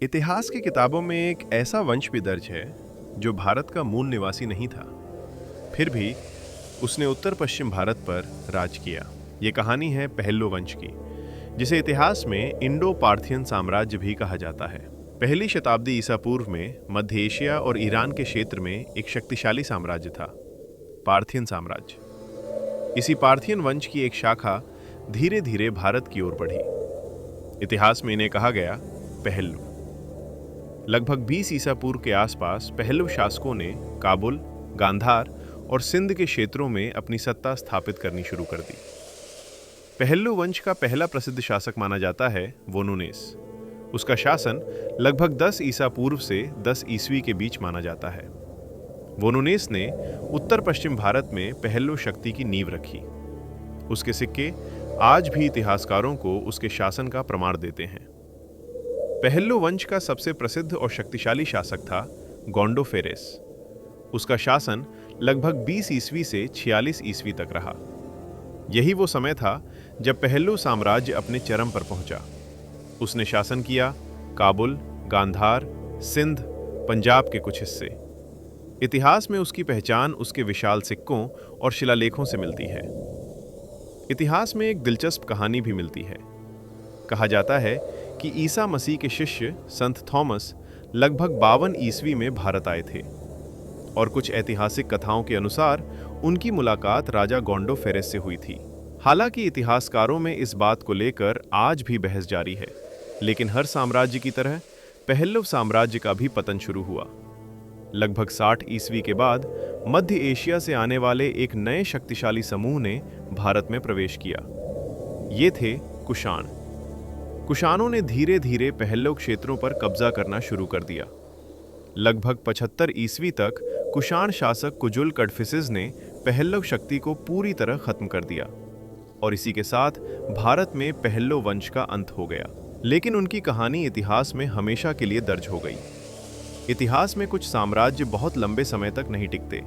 इतिहास की किताबों में एक ऐसा वंश भी दर्ज है जो भारत का मूल निवासी नहीं था, फिर भी उसने उत्तर पश्चिम भारत पर राज किया। ये कहानी है पहल्लो वंश की, जिसे इतिहास में इंडो पार्थियन साम्राज्य भी कहा जाता है। पहली शताब्दी ईसा पूर्व में मध्य एशिया और ईरान के क्षेत्र में एक शक्तिशाली साम्राज्य था, पार्थियन साम्राज्य। इसी पार्थियन वंश की एक शाखा धीरे धीरे भारत की ओर बढ़ी। इतिहास में इन्हें कहा गया पहल्लू। लगभग 20 ईसा पूर्व के आसपास पहल्लव शासकों ने काबुल, गांधार और सिंध के क्षेत्रों में अपनी सत्ता स्थापित करनी शुरू कर दी। पहल्लव वंश का पहला प्रसिद्ध शासक माना जाता है वोनोनेस। उसका शासन लगभग 10 ईसा पूर्व से 10 ईस्वी के बीच माना जाता है। वोनोनेस ने उत्तर पश्चिम भारत में पहल्लव शक्ति की नींव रखी। उसके सिक्के आज भी इतिहासकारों को उसके शासन का प्रमाण देते हैं। पहल्लो वंश का सबसे प्रसिद्ध और शक्तिशाली शासक था गोंडोफेरेस। उसका शासन लगभग 20 ईस्वी से 46 ईस्वी तक रहा। यही वो समय था जब पहल्लो साम्राज्य अपने चरम पर पहुंचा। उसने शासन किया काबुल, गांधार, सिंध, पंजाब के कुछ हिस्से। इतिहास में उसकी पहचान उसके विशाल सिक्कों और शिलालेखों से मिलती है। इतिहास में एक दिलचस्प कहानी भी मिलती है। कहा जाता है कि ईसा मसीह के शिष्य संत थॉमस लगभग 52 ईस्वी में भारत आए थे, और कुछ ऐतिहासिक कथाओं के अनुसार उनकी मुलाकात राजा गोंडोफेरेस से हुई थी। हालांकि इतिहासकारों में इस बात को लेकर आज भी बहस जारी है, लेकिन हर साम्राज्य की तरह पहल्लव साम्राज्य का भी पतन शुरू हुआ। लगभग 60 ईस्वी के बाद मध्य एशिया से आने वाले एक नए शक्तिशाली समूह ने भारत में प्रवेश किया। ये थे कुषाण। कुषाणों ने धीरे धीरे पहल्लव क्षेत्रों पर कब्जा करना शुरू कर दिया। लगभग 75 ईस्वी तक कुषाण शासक कुजुल कड़फिसिस ने पहल्लव शक्ति को पूरी तरह खत्म कर दिया, और इसी के साथ भारत में पहल्लव वंश का अंत हो गया। लेकिन उनकी कहानी इतिहास में हमेशा के लिए दर्ज हो गई। इतिहास में कुछ साम्राज्य बहुत लंबे समय तक नहीं टिकते,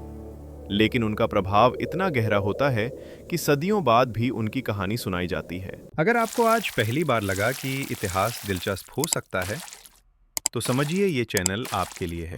लेकिन उनका प्रभाव इतना गहरा होता है कि सदियों बाद भी उनकी कहानी सुनाई जाती है। अगर आपको आज पहली बार लगा कि इतिहास दिलचस्प हो सकता है, तो समझिए ये चैनल आपके लिए है।